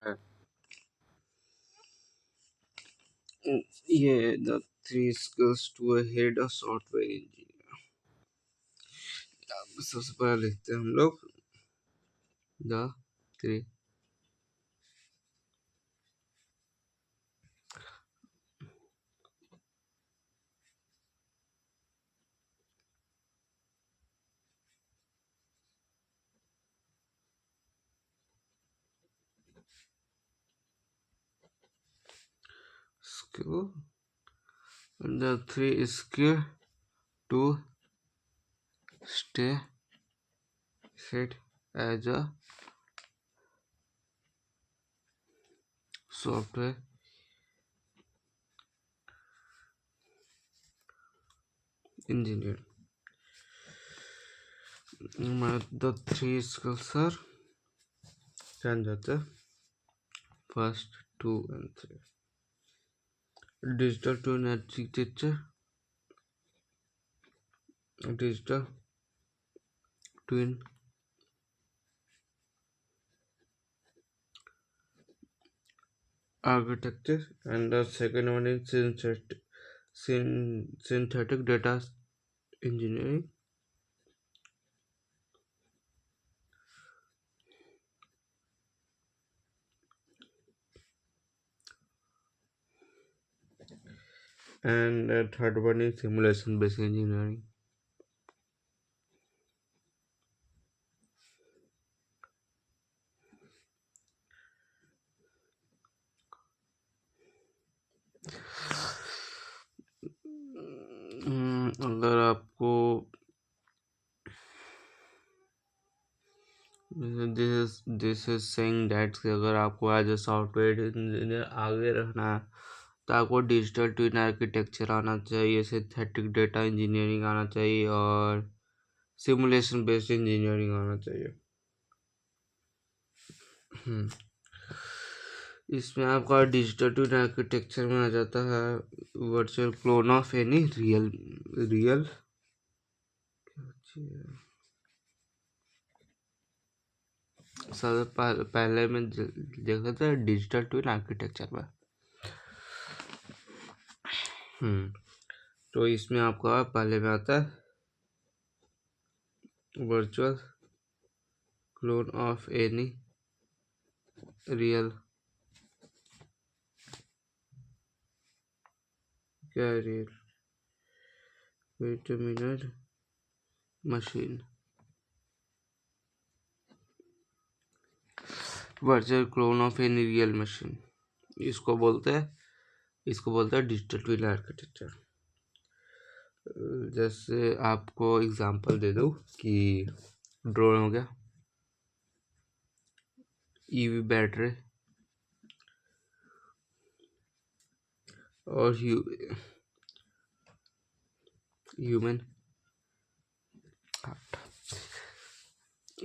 Uh, Yeah, the three skills to a head of software engineer. सबसे पहले लिखते हैं हम लोग the three skill and the three skill to stay set as a software engineer। The three skills are क्या जाता है first two and three digital twin architecture digital twin architecture, and the second one is synthetic data engineering, and the third one is simulation based engineering। अगर आपको this is saying that अगर आपको as a software engineer आगे रहना है तो आपको digital twin architecture आना चाहिए, सिंथेटिक डेटा इंजीनियरिंग आना चाहिए और सिमुलेशन बेस्ड इंजीनियरिंग आना चाहिए। इसमें आपका डिजिटल ट्विन आर्किटेक्चर में आ जाता है virtual clone of any real real सबसे पहले में देखा था डिजिटल ट्विन आर्किटेक्चर में। तो इसमें आपका पहले में आता है virtual clone of any real क्या real wait minute machine. Virtual clone of any real machine इसको बोलते हैं डिजिटल ट्विन आर्किटेक्चर। जैसे आपको एग्जांपल दे दूं कि ड्रोन हो गया, ईवी बैटरी और ह्यूमन हार्ट।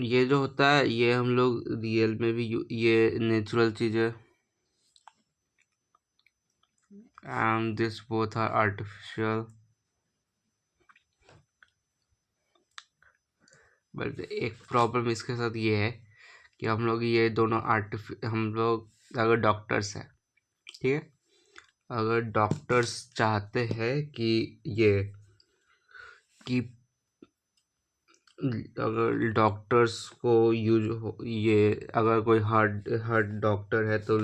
ये जो होता है ये हम लोग रियल में भी ये नेचुरल चीज है, and this both are artificial. But एक प्रॉब्लम इसके साथ ये है कि हम लोग ये दोनों हम लोग अगर डॉक्टर्स हैं, ठीक है, अगर डॉक्टर्स चाहते हैं कि ये कि अगर डॉक्टर्स को यूज हो ये अगर कोई हार्ट हार्ट डॉक्टर है तो उन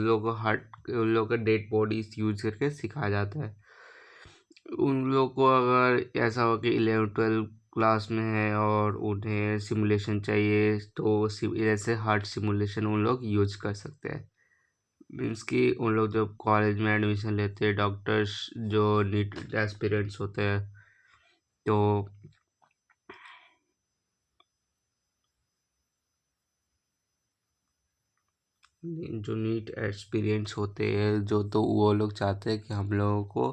लोग का डेड बॉडीज यूज करके सिखाया जाता है। उन लोग को अगर ऐसा हो कि 11 12 क्लास में है और उन्हें सिमुलेशन चाहिए तो ऐसे हार्ट सिमुलेशन उन लोग यूज कर सकते हैं। मीन्स कि उन लोग जब कॉलेज में एडमिशन लेते हैं डॉक्टर्स जो नीट एस्पिरेंट्स होते हैं तो जो नीट एक्सपीरियंस होते हैं जो तो वो लोग चाहते हैं कि हम लोगों को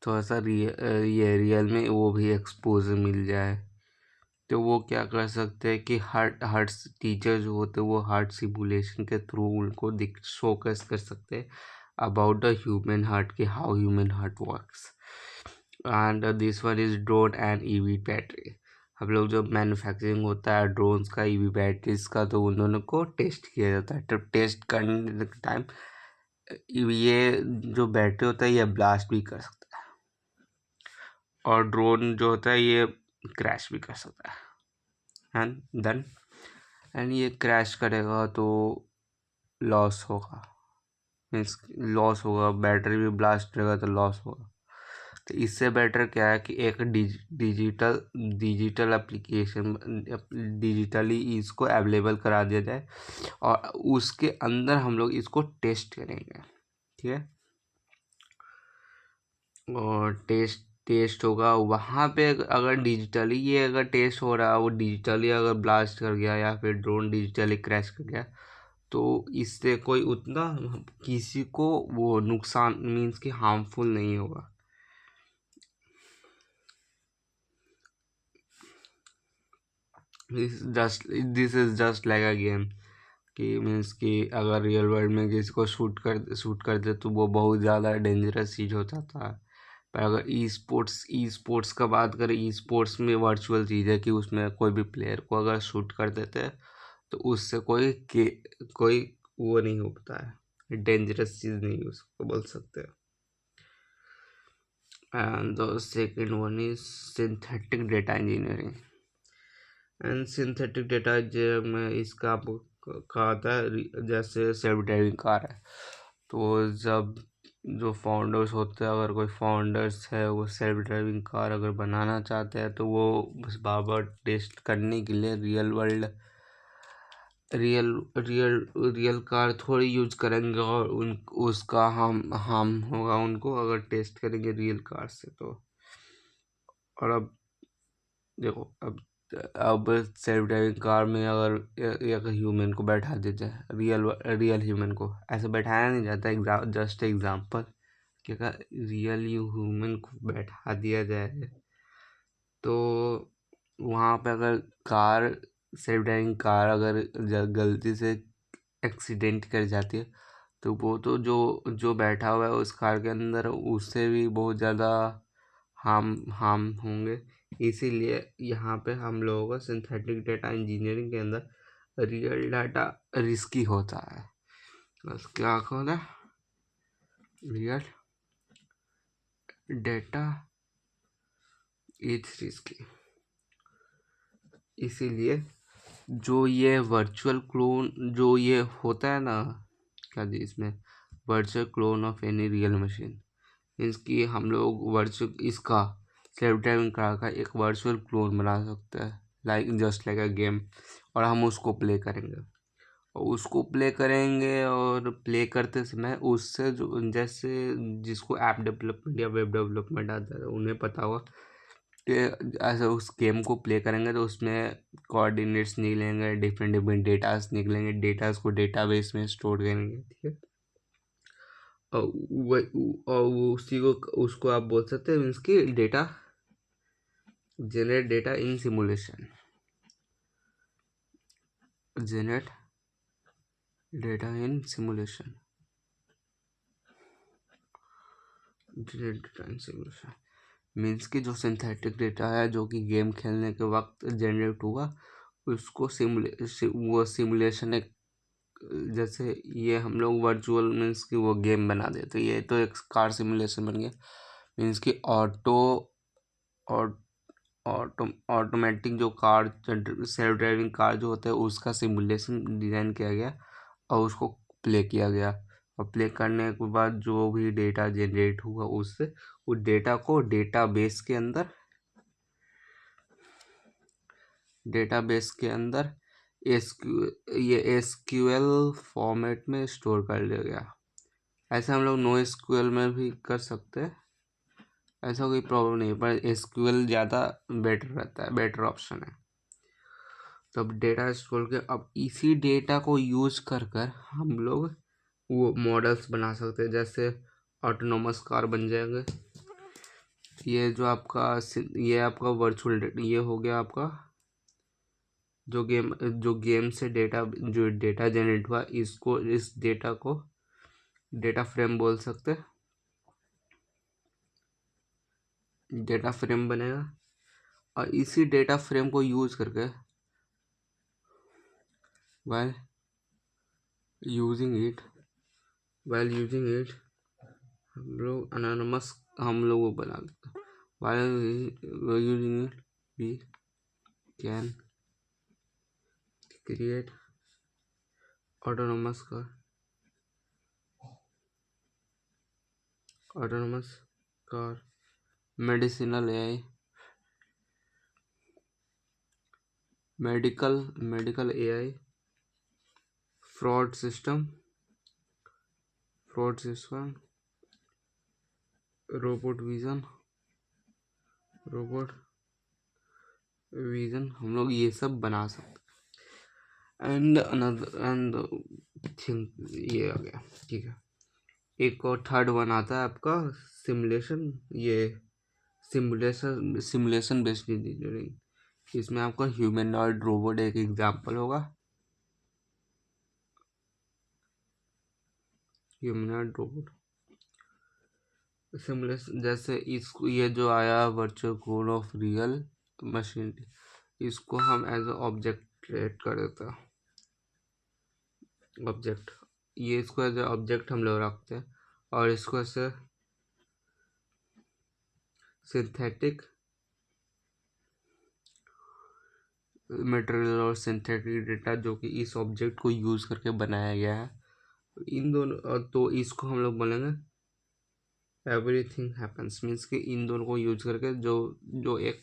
थोड़ा सा ये रियल में वो भी एक्सपोजर मिल जाए। तो वो क्या कर सकते हैं कि हार्ट हार्ट टीचर जो होते हैं वो हार्ट सिमुलेशन के थ्रू उनको दिख शोकेस कर सकते हैं अबाउट द ह्यूमन हार्ट के how human heart works. And this one is drone and EV battery. हम लोग जब मैन्युफैक्चरिंग होता है ड्रोन्स का, ईवी बैटरीज का, तो उन दोनों को टेस्ट किया जाता है। तब टेस्ट करने के टाइम ये जो बैटरी होता है ये ब्लास्ट भी कर सकता है, और ड्रोन जो होता है ये क्रैश भी कर सकता है। एंड देन ये क्रैश करेगा तो लॉस होगा, मीन्स लॉस होगा, बैटरी भी ब्लास्ट करेगा तो लॉस होगा। तो इससे बेटर क्या है कि एक डिजिटल डिजिटल एप्लीकेशन, डिजिटली इसको अवेलेबल करा दिया जाए, और उसके अंदर हम लोग इसको टेस्ट करेंगे, ठीक है। और टेस्ट होगा वहाँ पे, अगर डिजिटली ये अगर टेस्ट हो रहा है, वो डिजिटली अगर ब्लास्ट कर गया या फिर ड्रोन डिजिटली क्रैश कर गया, तो इससे कोई उतना किसी को वो नुकसान, मीन्स कि हार्मफुल नहीं होगा। This is just like a game, कि मीन्स कि अगर रियल वर्ल्ड में किसी को शूट कर दे तो वो बहुत ज़्यादा डेंजरस चीज़ हो जाता है। पर अगर ई स्पोर्ट्स का बात करें, ई स्पोर्ट्स में वर्चुअल चीज़ है कि उसमें कोई भी प्लेयर को अगर शूट कर देते हैं तो उससे कोई वो नहीं होता है, डेंजरस चीज़ नहीं उसको बोल सकते। And the second one is synthetic data engineering and synthetic data. जो मैं इसका आपको कहा था, जैसे सेल्फ ड्राइविंग कार है, तो जब जो फाउंडर्स होते हैं, अगर कोई फाउंडर्स है वो सेल्फ ड्राइविंग कार अगर बनाना चाहते हैं, तो वो बस बार बार टेस्ट करने के लिए रियल कार थोड़ी यूज करेंगे, और उसका हार्म होगा उनको अगर टेस्ट करेंगे रियल कार से। तो और अब देखो, अब सेल्फ ड्राइविंग कार में अगर एक ह्यूमन को बैठा देते हैं, रियल ह्यूमन को ऐसे बैठाया नहीं जाता, जस्ट एग्जांपल कि अगर रियल ह्यूमन को बैठा दिया जाए तो वहाँ पे अगर कार सेल्फ ड्राइविंग कार अगर गलती से एक्सीडेंट कर जाती है, तो वो तो जो बैठा हुआ है उस कार के अंदर, उससे भी बहुत ज़्यादा हार्म होंगे। इसीलिए यहाँ पे हम लोगों को सिंथेटिक डेटा इंजीनियरिंग के अंदर रियल डाटा रिस्की होता है। बस क्या होता है, रियल डेटा इज रिस्की। इसीलिए जो ये वर्चुअल क्लोन जो ये होता है ना, क्या जी इसमें virtual clone of any real machine, means कि हम लोग वर्चुअल इसका सेल्फ ड्राइविंग कार का एक वर्चुअल क्लोन बना सकते हैं, जस्ट लाइक अ गेम, और हम उसको प्ले करेंगे, और प्ले करते समय उससे जो, जैसे जिसको ऐप डेवलपमेंट या वेब डेवलपमेंट आता है उन्हें पता होगा कि ऐसे उस गेम को प्ले करेंगे तो उसमें कोऑर्डिनेट्स निकलेंगे, डिफरेंट डिफरेंट डेटास निकलेंगे, डेटास को डेटाबेस में स्टोर करेंगे, ठीक है। वो उसी को उसको आप बोल सकते हैं, मीन्स की data generate data in simulation, generate data in simulation, generate data in simulation means कि जो सिंथेटिक डेटा है जो कि गेम खेलने के वक्त जनरेट होगा, उसको वो सिमुलेशन एक, जैसे ये हम लोग वर्चुअल मीन्स कि वो गेम बना देते, ये तो एक कार सिमुलेशन बन गया, मीन्स कि ऑटोमेटिक जो कार सेल्फ ड्राइविंग कार जो होता है उसका सिमुलेशन डिज़ाइन किया गया और उसको प्ले किया गया, और प्ले करने के बाद जो भी डेटा जनरेट हुआ उससे उस डेटा को डेटाबेस के अंदर एसक्यूएल फॉर्मेट में स्टोर कर लिया गया। ऐसे हम लोग नो एसक्यूएल में भी कर सकते हैं, ऐसा कोई प्रॉब्लम नहीं है, पर एसक्यूएल ज़्यादा बेटर रहता है, बेटर ऑप्शन है। तो अब डेटा स्टोर के, अब इसी डेटा को यूज कर हम लोग वो मॉडल्स बना सकते हैं, जैसे ऑटोनोमस कार बन जाएंगे। ये आपका वर्चुअल डेटा, ये हो गया आपका जो गेम से डेटा जनरेट हुआ, इस डेटा को डेटा फ्रेम बोल सकते हैं, डेटा फ्रेम बनेगा। और इसी डेटा फ्रेम को यूज करके while using it while using it हम लोग वो बना देते हैं। while using it we can create autonomous car, medicinal AI, medical AI, fraud system, robot vision हम लोग ये सब बना सकते। एंड थिंक ये आ गया, ठीक है। एक और थर्ड वन आता है आपका सिमुलेशन, ये सिमुलेशन बेस्ड इंजीनियरिंग। इसमें आपका ह्यूमनॉइड रोबोट एक एग्जांपल होगा। ह्यूमनॉइड रोबोट सिमुलेशन, जैसे इसको ये जो आया virtual code of real machine, इसको हम एज अ ऑब्जेक्ट ट्रीट कर देते हैं। ऑब्जेक्ट, ये इसको एज अ ऑब्जेक्ट हम लोग रखते हैं और इसको ऐसे सिंथेटिक मटेरियल और सिंथेटिक डेटा जो कि इस ऑब्जेक्ट को यूज करके बनाया गया है, इन दोनों, तो इसको हम लोग बोलेंगे एवरीथिंग हैपन्स। मीन्स कि इन दोनों को यूज करके जो जो एक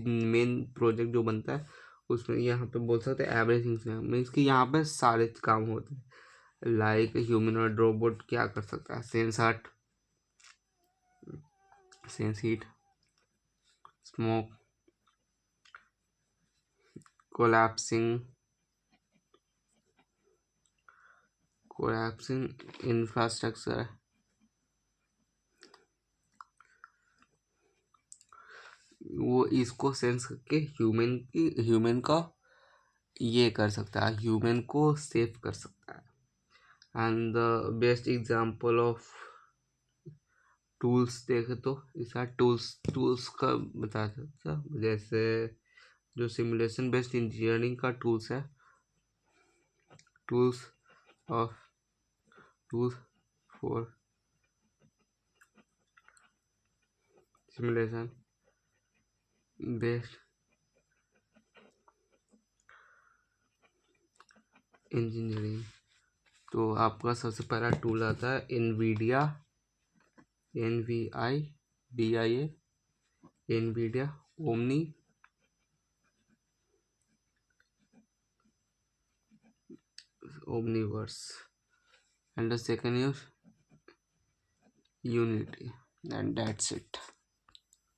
मेन प्रोजेक्ट जो बनता है उसमें यहाँ पे बोल सकते हैं एवरीथिंग। मीन्स कि यहाँ पे सारे काम होते हैं। लाइक ह्यूमनॉइड रोबोट क्या कर सकता है, sense heat, smoke, collapsing infrastructure, वो इसको सेंस करके ह्यूमन का ये कर सकता है, ह्यूमन को सेव कर सकता है। And the best example of tools देखे तो इसका टूल्स का बता सकता, जैसे जो सिमुलेशन बेस्ड इंजीनियरिंग का टूल्स है, tools for simulation based engineering. तो आपका सबसे पहला टूल आता है NVIDIA, NVIDIA, NVIDIA Omniverse, and the second is Unity, and that's it.